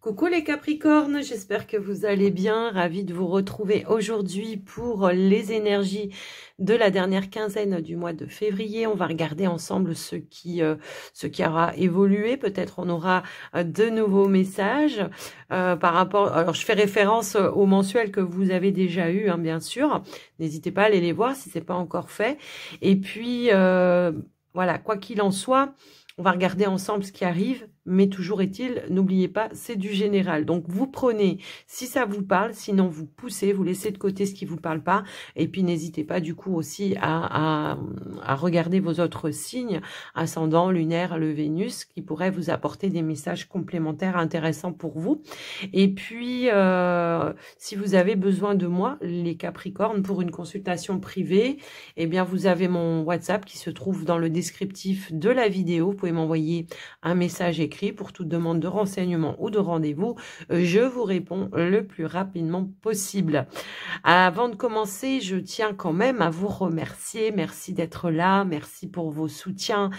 Coucou les Capricornes, j'espère que vous allez bien. Ravie de vous retrouver aujourd'hui pour les énergies de la dernière quinzaine du mois de février. On va regarder ensemble ce qui aura évolué. Peut-être on aura de nouveaux messages par rapport... Alors je fais référence aux mensuels que vous avez déjà eu, hein, bien sûr. N'hésitez pas à aller les voir si c'est pas encore fait. Et puis voilà, quoi qu'il en soit, on va regarder ensemble ce qui arrive, mais toujours est-il, n'oubliez pas, c'est du général. Donc, vous prenez si ça vous parle, sinon vous poussez, vous laissez de côté ce qui vous parle pas. Et puis, n'hésitez pas du coup aussi à regarder vos autres signes, ascendant, lunaire, le Vénus, qui pourraient vous apporter des messages complémentaires intéressants pour vous. Et puis, si vous avez besoin de moi, les Capricornes, pour une consultation privée, eh bien, vous avez mon WhatsApp qui se trouve dans le descriptif de la vidéo. Vous pouvez m'envoyer un message écrit pour toute demande de renseignement ou de rendez-vous. Je vous réponds le plus rapidement possible. Avant de commencer, je tiens quand même à vous remercier. Merci d'être là. Merci pour vos soutiens.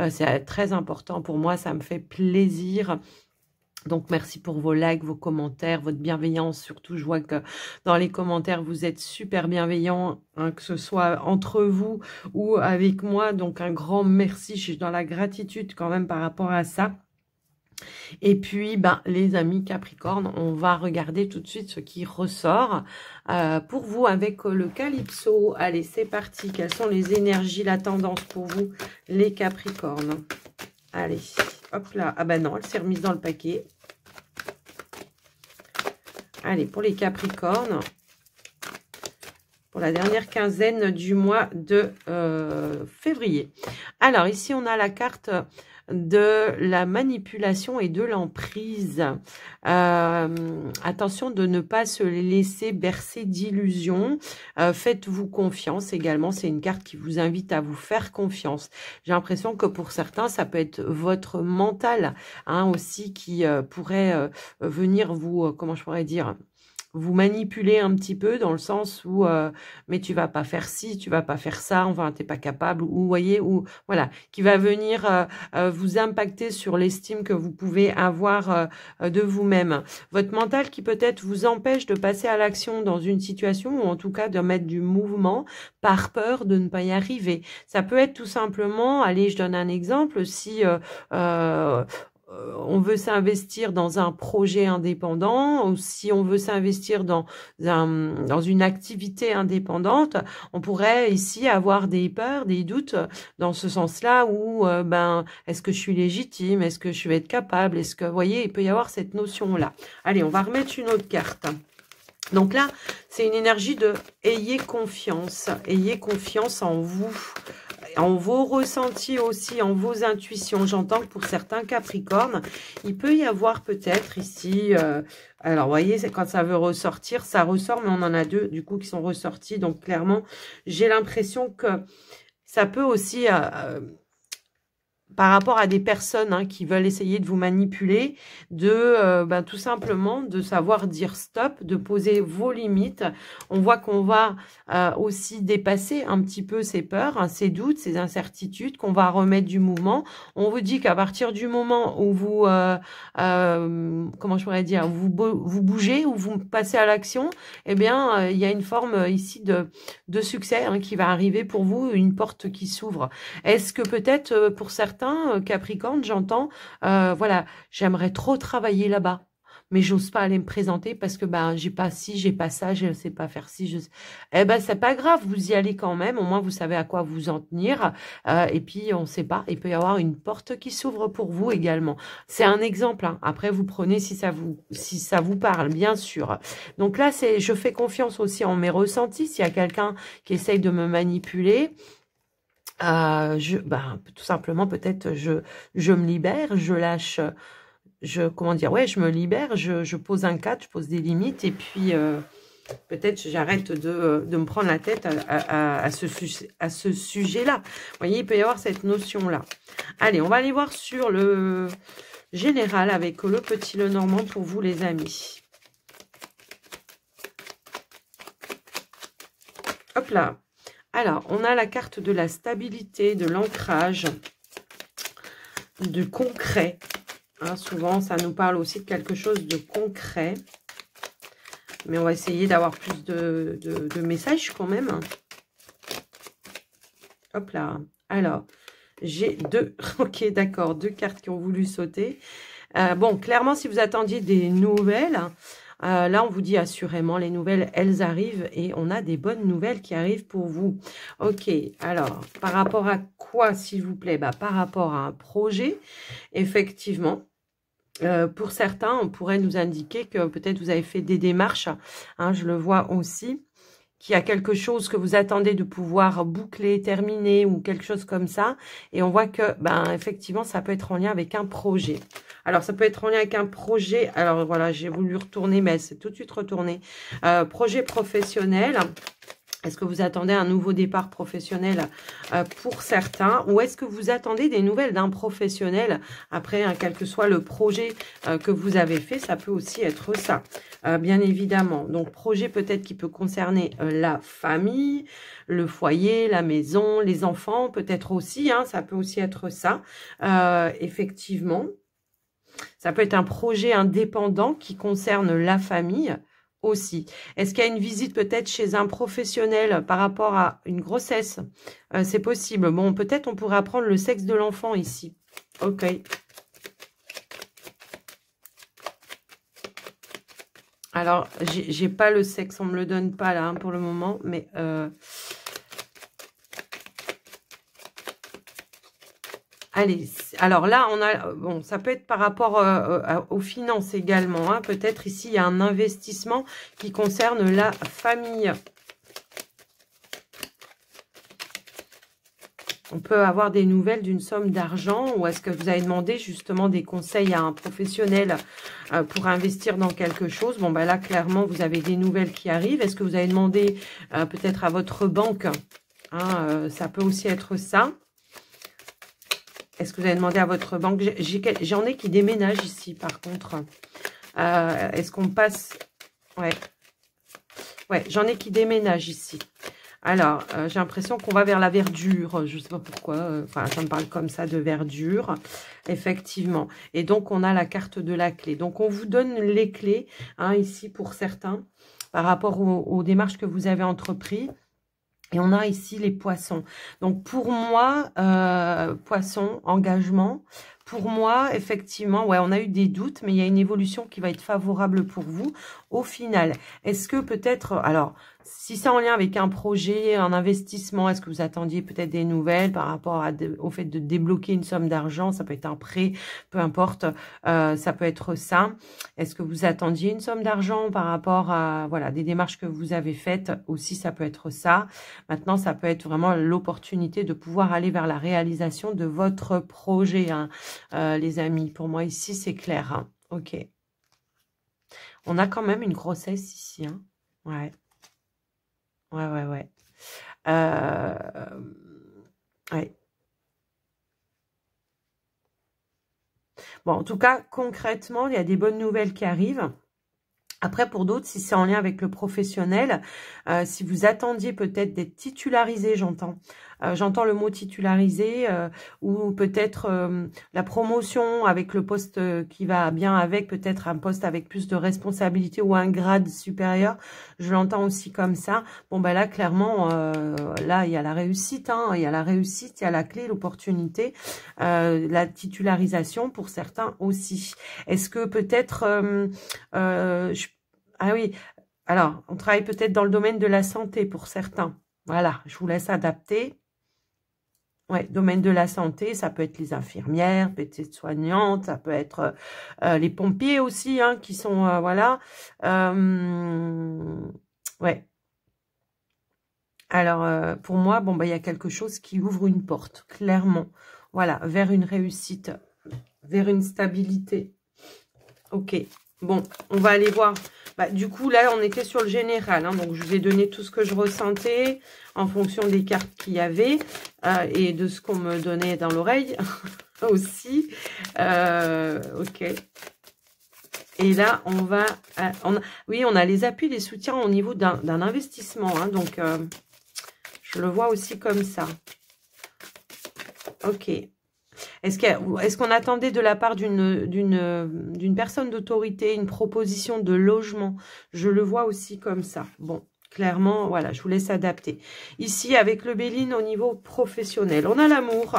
C'est très important pour moi. Ça me fait plaisir. Donc, merci pour vos likes, vos commentaires, votre bienveillance. Surtout, je vois que dans les commentaires, vous êtes super bienveillants, hein, que ce soit entre vous ou avec moi. Donc, un grand merci. Je suis dans la gratitude quand même par rapport à ça. Et puis, ben, les amis Capricorne, on va regarder tout de suite ce qui ressort pour vous avec le Calypso. Allez, c'est parti. Quelles sont les énergies, la tendance pour vous, les Capricornes? Allez, hop là. Ah ben non, elle s'est remise dans le paquet. Allez, pour les Capricornes, pour la dernière quinzaine du mois de février. Alors, ici, on a la carte de la manipulation et de l'emprise. Attention de ne pas se laisser bercer d'illusions. Faites-vous confiance également. C'est une carte qui vous invite à vous faire confiance. J'ai l'impression que pour certains, ça peut être votre mental, hein, aussi qui pourrait venir vous, comment je pourrais dire, vous manipuler un petit peu dans le sens où mais tu vas pas faire ci, tu vas pas faire ça, enfin t'es pas capable, ou voyez, ou voilà, qui va venir vous impacter sur l'estime que vous pouvez avoir de vous-même. Votre mental qui peut-être vous empêche de passer à l'action dans une situation, ou en tout cas de mettre du mouvement par peur de ne pas y arriver. Ça peut être tout simplement, allez, je donne un exemple, si on veut s'investir dans un projet indépendant, ou si on veut s'investir dans une activité indépendante, on pourrait ici avoir des peurs, des doutes dans ce sens-là, où ben, est-ce que je suis légitime, est-ce que je vais être capable, est-ce que, vous voyez, il peut y avoir cette notion-là. Allez, on va remettre une autre carte. Donc là, c'est une énergie de ayez confiance en vous, en vos ressentis aussi, en vos intuitions. J'entends que pour certains Capricornes, il peut y avoir peut-être ici... alors, vous voyez, quand ça veut ressortir, ça ressort, mais on en a deux, du coup, qui sont ressortis. Donc, clairement, j'ai l'impression que ça peut aussi... par rapport à des personnes, hein, qui veulent essayer de vous manipuler, de ben, tout simplement de savoir dire stop, de poser vos limites. On voit qu'on va aussi dépasser un petit peu ces peurs, hein, ces doutes, ces incertitudes, qu'on va remettre du mouvement. On vous dit qu'à partir du moment où vous, comment je pourrais dire, vous bougez, ou vous passez à l'action, eh bien, il y a une forme ici de succès, hein, qui va arriver pour vous, une porte qui s'ouvre. Est-ce que peut-être pour certains Capricorne, j'entends, voilà, j'aimerais trop travailler là-bas, mais j'ose pas aller me présenter parce que ben j'ai pas ci, j'ai pas ça, je sais pas faire ci, eh ben c'est pas grave, vous y allez quand même, au moins vous savez à quoi vous en tenir, et puis on sait pas, il peut y avoir une porte qui s'ouvre pour vous également. C'est un exemple, hein. Après vous prenez si ça vous parle, bien sûr. Donc là, je fais confiance aussi en mes ressentis. S'il y a quelqu'un qui essaye de me manipuler, tout simplement, peut-être, je me libère, je lâche, comment dire, ouais, je me libère, je pose un cadre, je pose des limites, et puis, peut-être, j'arrête de me prendre la tête à ce sujet-là. Vous voyez, il peut y avoir cette notion-là. Allez, on va aller voir sur le général avec le petit Lenormand pour vous, les amis. Hop là. Alors, on a la carte de la stabilité, de l'ancrage, du concret. Hein, souvent, ça nous parle aussi de quelque chose de concret. Mais on va essayer d'avoir plus de messages quand même. Hop là. Alors, j'ai deux... Ok, d'accord. Deux cartes qui ont voulu sauter. Bon, clairement, si vous attendiez des nouvelles... là, on vous dit assurément, les nouvelles, elles arrivent et on a des bonnes nouvelles qui arrivent pour vous. Ok, alors, par rapport à quoi, s'il vous plaît? Par rapport à un projet, effectivement. Pour certains, on pourrait nous indiquer que peut-être vous avez fait des démarches, hein, je le vois aussi, qu'il y a quelque chose que vous attendez de pouvoir boucler, terminer ou quelque chose comme ça. Et on voit que, effectivement, ça peut être en lien avec un projet. Alors, ça peut être en lien avec un projet. Alors, voilà, j'ai voulu retourner, mais c'est tout de suite retourné. Projet professionnel. Est-ce que vous attendez un nouveau départ professionnel pour certains? Ou est-ce que vous attendez des nouvelles d'un professionnel après, hein, quel que soit le projet que vous avez fait? Ça peut aussi être ça, bien évidemment. Donc, projet peut-être qui peut concerner la famille, le foyer, la maison, les enfants, peut-être aussi. Hein, ça peut aussi être ça, effectivement. Ça peut être un projet indépendant qui concerne la famille aussi. Est-ce qu'il y a une visite peut-être chez un professionnel par rapport à une grossesse? C'est possible. Bon, peut-être on pourrait apprendre le sexe de l'enfant ici. Ok. Alors, j'ai pas le sexe, on me le donne pas là, hein, pour le moment, mais... Allez, alors là, on a, bon, ça peut être par rapport aux finances également. Hein. Peut-être ici, il y a un investissement qui concerne la famille. On peut avoir des nouvelles d'une somme d'argent, ou est-ce que vous avez demandé justement des conseils à un professionnel pour investir dans quelque chose? Bon, là, clairement, vous avez des nouvelles qui arrivent. Est-ce que vous avez demandé peut-être à votre banque? Hein, ça peut aussi être ça. Est-ce que vous avez demandé à votre banque? J'en ai qui déménagent ici, par contre. Est-ce qu'on passe... Ouais, j'en ai qui déménagent ici. Alors, j'ai l'impression qu'on va vers la verdure. Je ne sais pas pourquoi. Enfin, ça me parle comme ça de verdure. Effectivement. Et donc, on a la carte de la clé. Donc, on vous donne les clés, hein, ici, pour certains, par rapport aux démarches que vous avez entreprises. Et on a ici les poissons. Donc, pour moi, poisson, engagement. Pour moi, effectivement, ouais, on a eu des doutes, mais il y a une évolution qui va être favorable pour vous au final. Est-ce que peut-être... Alors, si c'est en lien avec un projet, un investissement, est-ce que vous attendiez peut-être des nouvelles par rapport au fait de débloquer une somme d'argent? Ça peut être un prêt, peu importe, ça peut être ça. Est-ce que vous attendiez une somme d'argent par rapport à voilà des démarches que vous avez faites? Aussi, ça peut être ça. Maintenant, ça peut être vraiment l'opportunité de pouvoir aller vers la réalisation de votre projet, hein, les amis. Pour moi, ici, c'est clair. Hein. Ok. On a quand même une grossesse ici. Hein. Ouais. Ouais. Ouais. Bon, en tout cas, concrètement, il y a des bonnes nouvelles qui arrivent. Après, pour d'autres, si c'est en lien avec le professionnel, si vous attendiez peut-être d'être titularisé, j'entends le mot titularisé, ou peut-être la promotion avec le poste qui va bien avec, peut-être un poste avec plus de responsabilité ou un grade supérieur, je l'entends aussi comme ça. Bon, là, clairement, là, il y a la réussite, hein, il y a la réussite, il y a la clé, l'opportunité, la titularisation pour certains aussi. Est-ce que peut-être... Ah oui, alors, on travaille peut-être dans le domaine de la santé pour certains. Voilà, je vous laisse adapter. Ouais, domaine de la santé, ça peut être les infirmières, peut être soignantes, ça peut être les pompiers aussi, hein, qui sont, voilà. Ouais. Alors, pour moi, bon, il y a quelque chose qui ouvre une porte, clairement. Voilà, vers une réussite, vers une stabilité. Ok, bon, on va aller voir. Du coup, là, on était sur le général. Hein, donc, je vous ai donné tout ce que je ressentais en fonction des cartes qu'il y avait et de ce qu'on me donnait dans l'oreille aussi. Ok. Et là, on va... oui, on a les appuis, les soutiens au niveau d'un investissement. Hein, donc, je le vois aussi comme ça. Ok. Est-ce qu'on attendait de la part d'une personne d'autorité une proposition de logement? Je le vois aussi comme ça. Bon, clairement, voilà, je vous laisse adapter. Ici, avec le Béline au niveau professionnel, on a l'amour.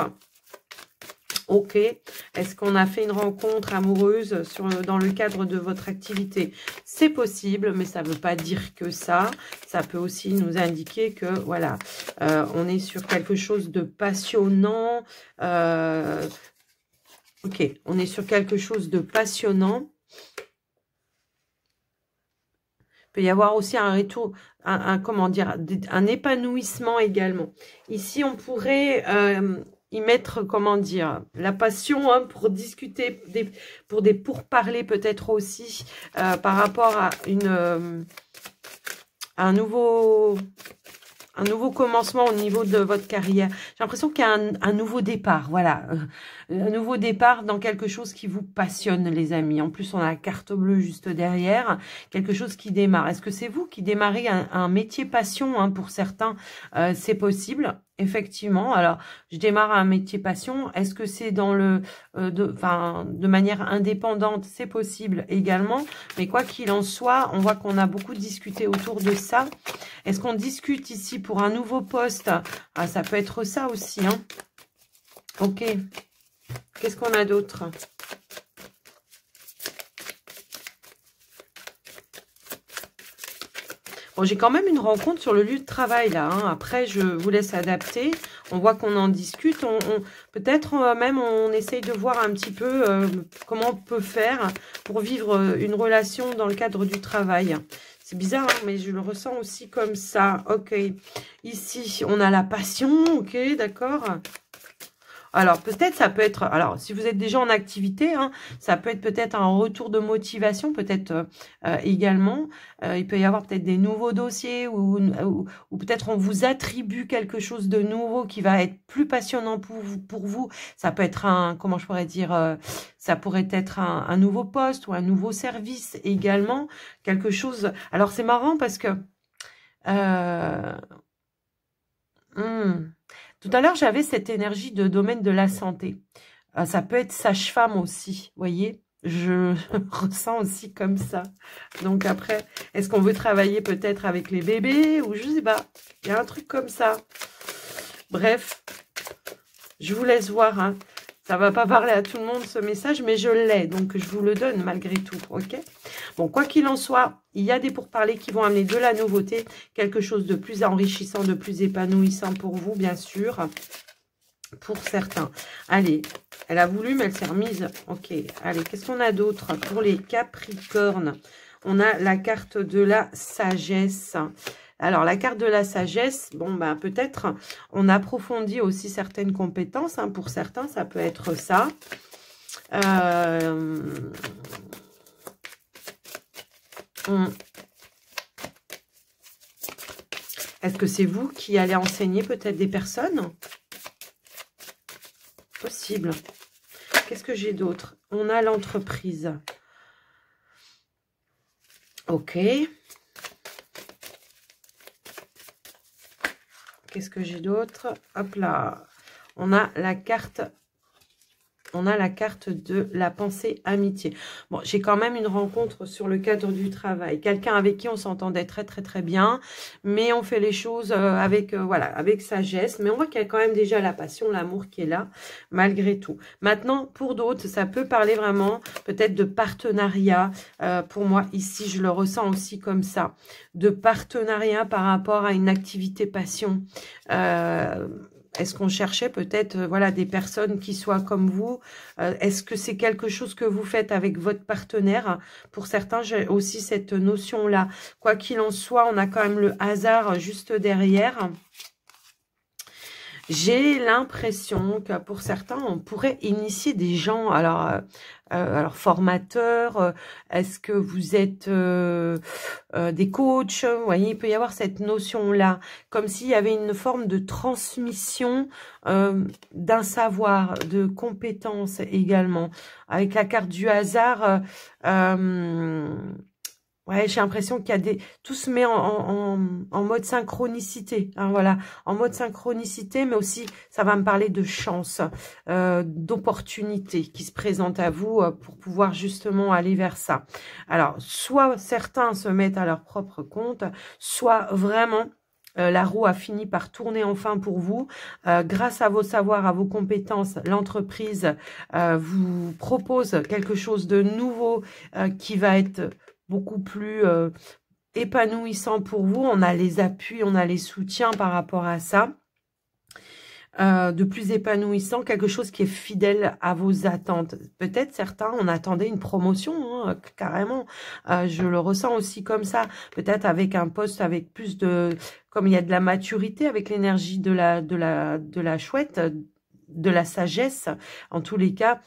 Ok. Est-ce qu'on a fait une rencontre amoureuse dans le cadre de votre activité? C'est possible, mais ça ne veut pas dire que ça. Ça peut aussi nous indiquer que, voilà, on est sur quelque chose de passionnant. Ok, on est sur quelque chose de passionnant. Il peut y avoir aussi un retour, comment dire, un épanouissement également. Ici, on pourrait y mettre, comment dire, la passion hein, pour discuter, pour des pourparlers peut-être aussi par rapport à un nouveau commencement au niveau de votre carrière. J'ai l'impression qu'il y a un nouveau départ, voilà. Un nouveau départ dans quelque chose qui vous passionne, les amis. En plus, on a la carte bleue juste derrière. Quelque chose qui démarre. Est-ce que c'est vous qui démarrez un métier passion hein, pour certains c'est possible, effectivement. Alors, je démarre un métier passion. Est-ce que c'est dans de manière indépendante? C'est possible également. Mais quoi qu'il en soit, on voit qu'on a beaucoup discuté autour de ça. Est-ce qu'on discute ici pour un nouveau poste? Ah, ça peut être ça aussi. Hein. Ok. Qu'est-ce qu'on a d'autre? Bon, j'ai quand même une rencontre sur le lieu de travail là. Hein. Après, je vous laisse adapter. On voit qu'on en discute. Peut-être même on essaye de voir un petit peu comment on peut faire pour vivre une relation dans le cadre du travail. C'est bizarre, hein, mais je le ressens aussi comme ça. Ok. Ici, on a la passion. Ok, d'accord. Alors, peut-être, ça peut être... Alors, si vous êtes déjà en activité, hein, ça peut être peut-être un retour de motivation, peut-être également. Il peut y avoir peut-être des nouveaux dossiers ou peut-être on vous attribue quelque chose de nouveau qui va être plus passionnant pour vous. Ça peut être comment je pourrais dire... ça pourrait être un nouveau poste ou un nouveau service également. Quelque chose... Alors, c'est marrant parce que... Tout à l'heure, j'avais cette énergie de domaine de la santé. Ça peut être sage-femme aussi, voyez. Je ressens aussi comme ça. Donc après, est-ce qu'on veut travailler peut-être avec les bébés ou je sais pas. Il y a un truc comme ça. Bref, je vous laisse voir. Hein. Ça va pas parler à tout le monde ce message, mais je l'ai. Donc je vous le donne malgré tout, ok? Bon, quoi qu'il en soit, il y a des pourparlers qui vont amener de la nouveauté, quelque chose de plus enrichissant, de plus épanouissant pour vous, bien sûr, pour certains. Allez, elle a voulu, mais elle s'est remise. Ok, allez, qu'est-ce qu'on a d'autre pour les Capricornes? On a la carte de la sagesse. Alors, la carte de la sagesse, bon, ben, peut-être on approfondit aussi certaines compétences. Hein, pour certains, ça peut être ça. Est-ce que c'est vous qui allez enseigner peut-être des personnes? Possible. Qu'est-ce que j'ai d'autre? On a l'entreprise. Ok. Qu'est-ce que j'ai d'autre? Hop là. On a la carte... On a la carte de la pensée amitié. Bon, j'ai quand même une rencontre sur le cadre du travail. Quelqu'un avec qui on s'entendait très, très, très bien. Mais on fait les choses avec, voilà, avec sagesse. Mais on voit qu'il y a quand même déjà la passion, l'amour qui est là, malgré tout. Maintenant, pour d'autres, ça peut parler vraiment peut-être de partenariat. Pour moi, ici, je le ressens aussi comme ça. De partenariat par rapport à une activité passion. Est-ce qu'on cherchait peut-être voilà, des personnes qui soient comme vous? Est-ce que c'est quelque chose que vous faites avec votre partenaire? Pour certains, j'ai aussi cette notion-là. Quoi qu'il en soit, on a quand même le hasard juste derrière. J'ai l'impression que pour certains, on pourrait initier des gens. Alors formateurs, est-ce que vous êtes des coachs? Vous voyez, il peut y avoir cette notion-là, comme s'il y avait une forme de transmission d'un savoir, de compétences également. Avec la carte du hasard, Ouais, j'ai l'impression qu'il y a des... Tout se met en mode synchronicité, hein, voilà. En mode synchronicité, mais aussi, ça va me parler de chance, d'opportunités qui se présentent à vous pour pouvoir justement aller vers ça. Alors, soit certains se mettent à leur propre compte, soit vraiment... la roue a fini par tourner enfin pour vous. Grâce à vos savoirs, à vos compétences, l'entreprise vous propose quelque chose de nouveau qui va être beaucoup plus épanouissant pour vous. On a les appuis, on a les soutiens par rapport à ça. De plus épanouissant, quelque chose qui est fidèle à vos attentes. Peut-être certains, on attendait une promotion, hein, carrément. Je le ressens aussi comme ça. Peut-être avec un poste avec plus de... Comme il y a de la maturité, avec l'énergie de la chouette, de la sagesse, en tous les cas...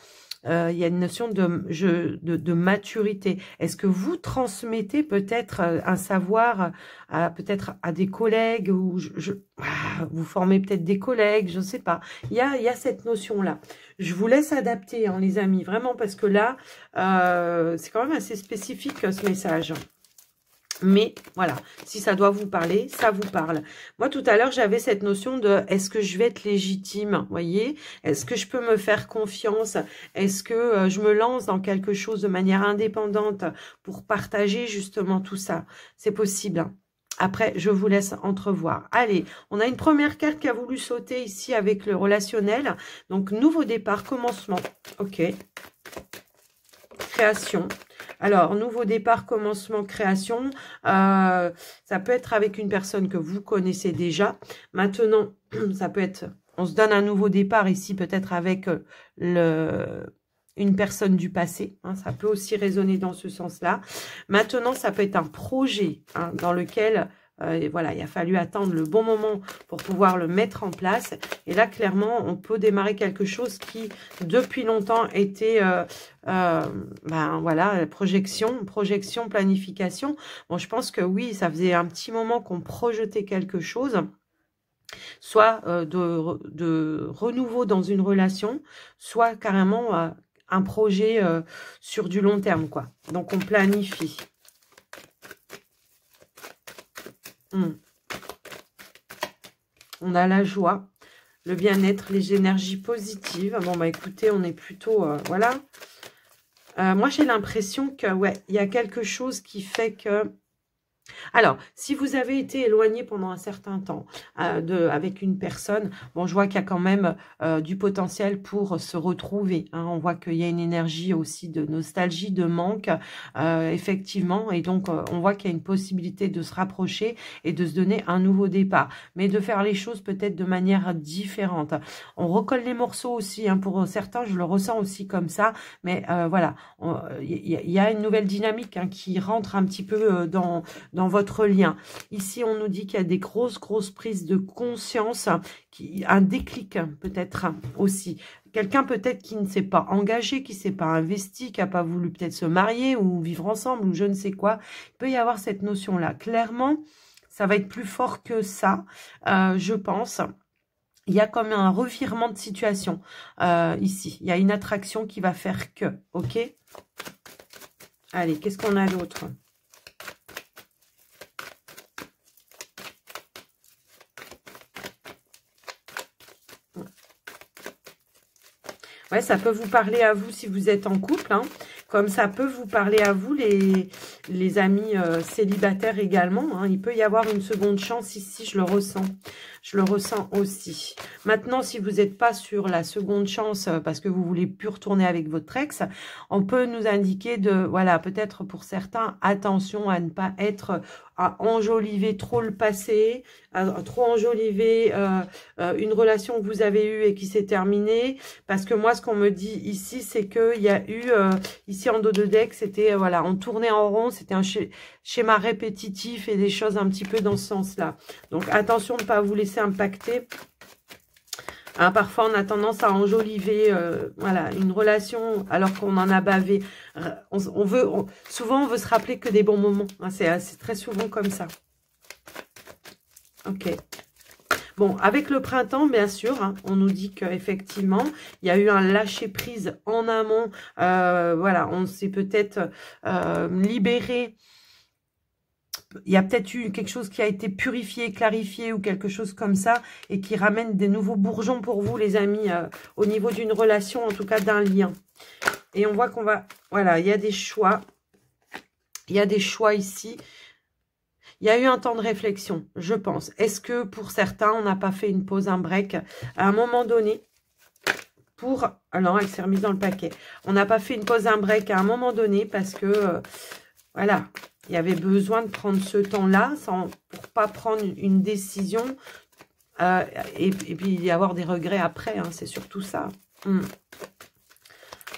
il y a une notion de maturité. Est-ce que vous transmettez peut-être un savoir peut-être à des collègues ou vous formez peut-être des collègues, je ne sais pas. Il y a cette notion-là. Je vous laisse adapter, hein, les amis, vraiment, parce que là, c'est quand même assez spécifique ce message. Mais voilà, si ça doit vous parler, ça vous parle. Moi, tout à l'heure, j'avais cette notion de est-ce que je vais être légitime, voyez? Est-ce que je peux me faire confiance? Est-ce que je me lance dans quelque chose de manière indépendante pour partager justement tout ça? C'est possible, hein. Après, je vous laisse entrevoir. Allez, on a une première carte qui a voulu sauter ici avec le relationnel. Donc, nouveau départ, commencement. Ok. Création. Alors, nouveau départ, commencement, création, ça peut être avec une personne que vous connaissez déjà. Maintenant, ça peut être, on se donne un nouveau départ ici, peut-être avec une personne du passé. Hein, ça peut aussi résonner dans ce sens-là. Maintenant, ça peut être un projet, hein, dans lequel... voilà, il a fallu attendre le bon moment pour pouvoir le mettre en place. Et là, clairement, on peut démarrer quelque chose qui, depuis longtemps, était, ben voilà, projection, planification. Bon, je pense que oui, ça faisait un petit moment qu'on projetait quelque chose, soit de renouveau dans une relation, soit carrément un projet sur du long terme, quoi. Donc, on planifie. On a la joie, le bien-être, les énergies positives. Bon, bah écoutez, on est plutôt... voilà. Moi, j'ai l'impression que, ouais, il y a quelque chose qui fait que... Alors, si vous avez été éloigné pendant un certain temps avec une personne, bon, je vois qu'il y a quand même du potentiel pour se retrouver. Hein. On voit qu'il y a une énergie aussi de nostalgie, de manque, effectivement. Et donc, on voit qu'il y a une possibilité de se rapprocher et de se donner un nouveau départ. Mais de faire les choses peut-être de manière différente. On recolle les morceaux aussi. Hein. Pour certains, je le ressens aussi comme ça. Mais voilà, il y a une nouvelle dynamique, hein, qui rentre un petit peu dans votre lien. Ici, on nous dit qu'il y a des grosses prises de conscience, un déclic peut-être aussi. Quelqu'un peut-être qui ne s'est pas engagé, qui ne s'est pas investi, qui n'a pas voulu peut-être se marier ou vivre ensemble ou je ne sais quoi. Il peut y avoir cette notion-là. Clairement, ça va être plus fort que ça, je pense. Il y a comme un revirement de situation ici. Il y a une attraction qui va faire que, ok? Allez, qu'est-ce qu'on a d'autre? Ouais, ça peut vous parler à vous si vous êtes en couple, hein, comme ça peut vous parler à vous, les amis célibataires également. Hein. Il peut y avoir une seconde chance ici, je le ressens. Je le ressens aussi. Maintenant, si vous n'êtes pas sur la seconde chance parce que vous voulez plus retourner avec votre ex, on peut nous indiquer de, voilà, peut-être pour certains, attention à ne pas être, à enjoliver trop le passé, à trop enjoliver une relation que vous avez eue et qui s'est terminée. Parce que moi, ce qu'on me dit ici, c'est qu'il y a eu, ici en dos de deck, c'était, voilà, on tournait en rond, c'était un schéma répétitif et des choses un petit peu dans ce sens-là. Donc, attention de ne pas vous laisser impacter. Hein, parfois, on a tendance à enjoliver voilà, une relation alors qu'on en a bavé. Souvent, on veut se rappeler que des bons moments. Hein, c'est très souvent comme ça. Ok. Bon, avec le printemps, bien sûr, hein, on nous dit qu'effectivement, il y a eu un lâcher-prise en amont. Voilà, on s'est peut-être libéré il y a peut-être eu quelque chose qui a été purifié, clarifié ou quelque chose comme ça et qui ramène des nouveaux bourgeons pour vous, les amis, au niveau d'une relation, en tout cas d'un lien. Et on voit qu'on va... Voilà, il y a des choix. Il y a des choix ici. Il y a eu un temps de réflexion, je pense. Est-ce que pour certains, on n'a pas fait une pause, un break à un moment donné pour... Alors, elle s'est remise dans le paquet. On n'a pas fait une pause, un break à un moment donné parce que... voilà, il y avait besoin de prendre ce temps-là pour pas prendre une décision et puis y avoir des regrets après. Hein, c'est surtout ça.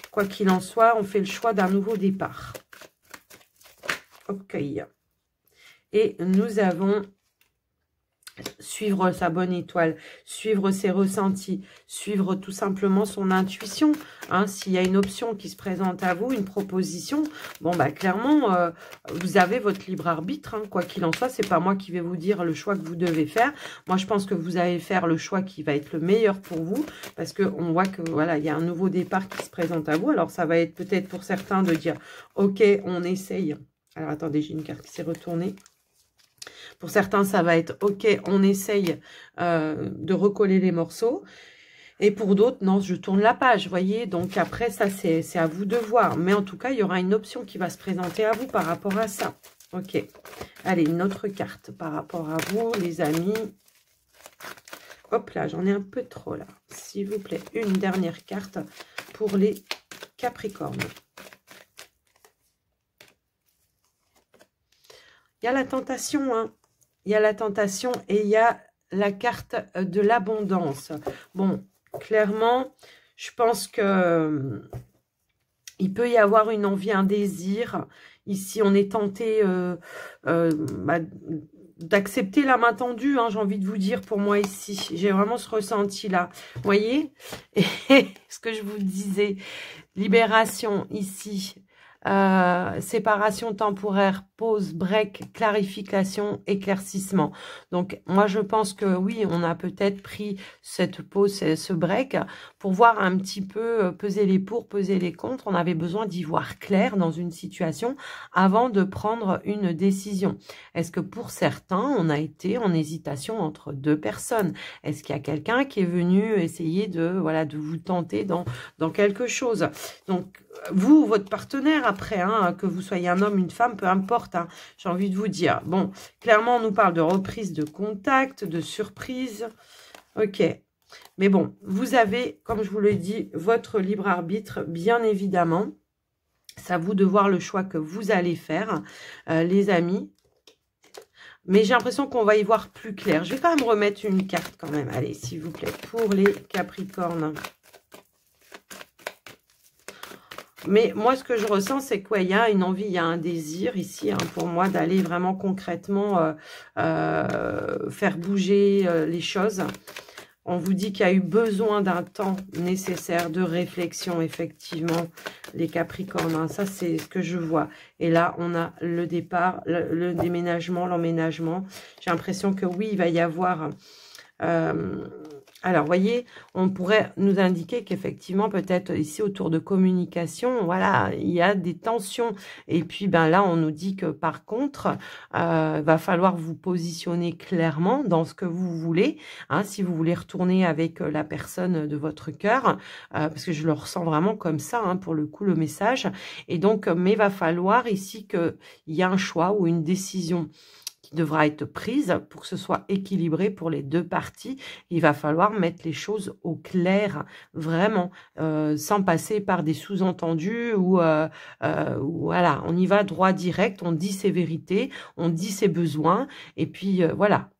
Quoi qu'il en soit, on fait le choix d'un nouveau départ. Ok. Et nous avons suivre sa bonne étoile, suivre ses ressentis, suivre tout simplement son intuition. Hein, s'il y a une option qui se présente à vous, une proposition, bon, bah clairement, vous avez votre libre arbitre. Hein, quoi qu'il en soit, c'est pas moi qui vais vous dire le choix que vous devez faire. Moi, je pense que vous allez faire le choix qui va être le meilleur pour vous, parce qu'on voit que voilà, il y a un nouveau départ qui se présente à vous. Alors, ça va être peut-être pour certains de dire, ok, on essaye. Alors, attendez, j'ai une carte qui s'est retournée. Pour certains, ça va être « Ok, on essaye de recoller les morceaux ». Et pour d'autres, non, je tourne la page, vous voyez. Donc après, ça, c'est à vous de voir. Mais en tout cas, il y aura une option qui va se présenter à vous par rapport à ça. Ok. Allez, une autre carte par rapport à vous, les amis. Hop là, j'en ai un peu trop là. S'il vous plaît, une dernière carte pour les Capricornes. Il y a la tentation, hein. Il y a la tentation et il y a la carte de l'abondance. Bon, clairement, je pense que il peut y avoir une envie, un désir. Ici, on est tenté d'accepter la main tendue, hein, j'ai envie de vous dire, pour moi ici. J'ai vraiment ce ressenti-là. Vous voyez? Et ce que je vous disais, libération ici. Séparation temporaire, pause, break, clarification, éclaircissement. Donc, moi, je pense que oui, on a peut-être pris cette pause, ce break, pour voir un petit peu, peser les pour, peser les contre. On avait besoin d'y voir clair dans une situation avant de prendre une décision. Est-ce que pour certains, on a été en hésitation entre deux personnes? Est-ce qu'il y a quelqu'un qui est venu essayer de, voilà, de vous tenter dans quelque chose? Donc, vous, votre partenaire après, hein, que vous soyez un homme, une femme, peu importe, hein, j'ai envie de vous dire. Bon, clairement, on nous parle de reprise de contact, de surprise. Ok. Mais bon, vous avez, comme je vous l'ai dit, votre libre arbitre, bien évidemment. C'est à vous de voir le choix que vous allez faire, les amis. Mais j'ai l'impression qu'on va y voir plus clair. Je vais quand même remettre une carte quand même. Allez, s'il vous plaît, pour les Capricornes. Mais moi, ce que je ressens, c'est qu'il y a une envie, il y a un désir ici, hein, pour moi, d'aller vraiment concrètement faire bouger les choses. On vous dit qu'il y a eu besoin d'un temps nécessaire de réflexion, effectivement, les Capricornes. Hein, ça, c'est ce que je vois. Et là, on a le départ, le déménagement, l'emménagement. J'ai l'impression que oui, il va y avoir... alors, vous voyez, on pourrait nous indiquer qu'effectivement, peut-être ici, autour de communication, voilà, il y a des tensions. Et puis, ben là, on nous dit que par contre, va falloir vous positionner clairement dans ce que vous voulez. Hein, si vous voulez retourner avec la personne de votre cœur, parce que je le ressens vraiment comme ça, hein, pour le coup, le message. Et donc, mais va falloir ici qu'il y ait un choix ou une décision qui devra être prise pour que ce soit équilibré pour les deux parties. Il va falloir mettre les choses au clair, vraiment, sans passer par des sous-entendus ou voilà, on y va droit direct, on dit ses vérités, on dit ses besoins, et puis voilà.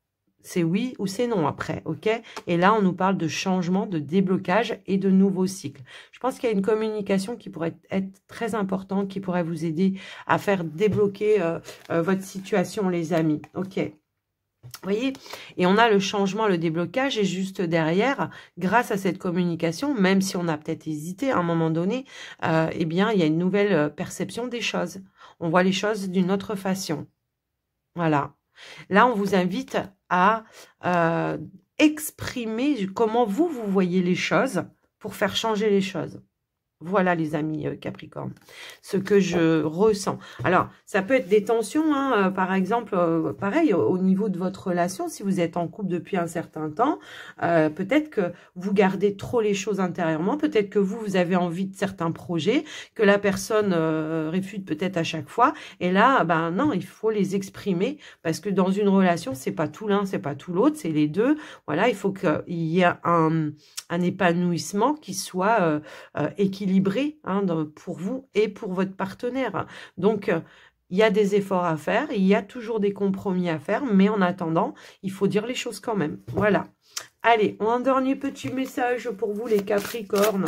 C'est oui ou c'est non après, ok? Et là, on nous parle de changement, de déblocage et de nouveaux cycles. Je pense qu'il y a une communication qui pourrait être très importante, qui pourrait vous aider à faire débloquer votre situation, les amis. Ok. Vous voyez? Et on a le changement, le déblocage, et juste derrière, grâce à cette communication, même si on a peut-être hésité à un moment donné, eh bien, il y a une nouvelle perception des choses. On voit les choses d'une autre façon. Voilà. Là, on vous invite à exprimer comment vous voyez les choses pour faire changer les choses. Voilà les amis Capricorne, ce que je ressens. Alors, ça peut être des tensions, hein, par exemple, pareil, au niveau de votre relation, si vous êtes en couple depuis un certain temps, peut-être que vous gardez trop les choses intérieurement, peut-être que vous avez envie de certains projets, que la personne réfute peut-être à chaque fois, et là, ben non, il faut les exprimer, parce que dans une relation, c'est pas tout l'un, c'est pas tout l'autre, c'est les deux. Voilà, il faut qu'il y ait un épanouissement qui soit équilibré hein, pour vous et pour votre partenaire. Donc, il y a des efforts à faire, il y a toujours des compromis à faire, mais en attendant, il faut dire les choses quand même. Voilà. Allez, un dernier petit message pour vous les Capricornes.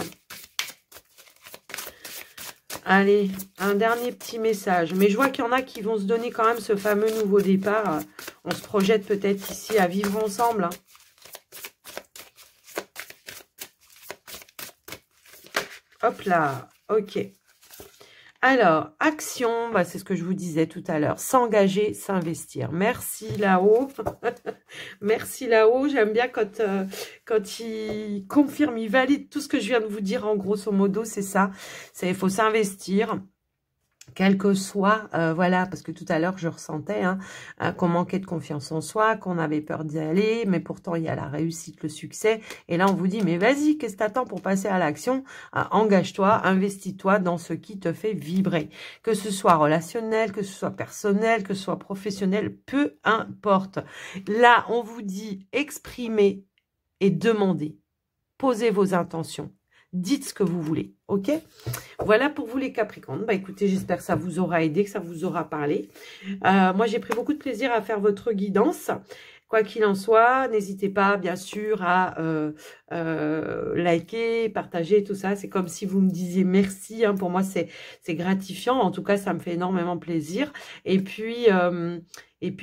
Allez, un dernier petit message. Mais je vois qu'il y en a qui vont se donner quand même ce fameux nouveau départ. On se projette peut-être ici à vivre ensemble, hein. Hop là, ok. Alors, action, bah, c'est ce que je vous disais tout à l'heure. S'engager, s'investir. Merci là-haut. Merci là-haut. J'aime bien quand il confirme, il valide tout ce que je viens de vous dire. En grosso modo, c'est ça. Il faut s'investir. Quel que soit, voilà, parce que tout à l'heure, je ressentais qu'on manquait de confiance en soi, qu'on avait peur d'y aller, mais pourtant, il y a la réussite, le succès. Et là, on vous dit, mais vas-y, qu'est-ce que t'attends pour passer à l'action? Engage-toi, investis-toi dans ce qui te fait vibrer. Que ce soit relationnel, que ce soit personnel, que ce soit professionnel, peu importe. Là, on vous dit, exprimez et demandez. Posez vos intentions. Dites ce que vous voulez, ok? Voilà pour vous les Capricornes. Bah écoutez, j'espère que ça vous aura aidé, que ça vous aura parlé. Moi, j'ai pris beaucoup de plaisir à faire votre guidance. Quoi qu'il en soit, n'hésitez pas, bien sûr, à liker, partager, tout ça. C'est comme si vous me disiez merci. Hein. Pour moi, c'est gratifiant. En tout cas, ça me fait énormément plaisir. Et puis,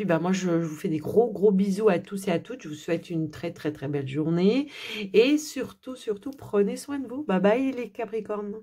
bah, moi, je vous fais des gros bisous à tous et à toutes. Je vous souhaite une très belle journée. Et surtout, prenez soin de vous. Bye bye les Capricornes.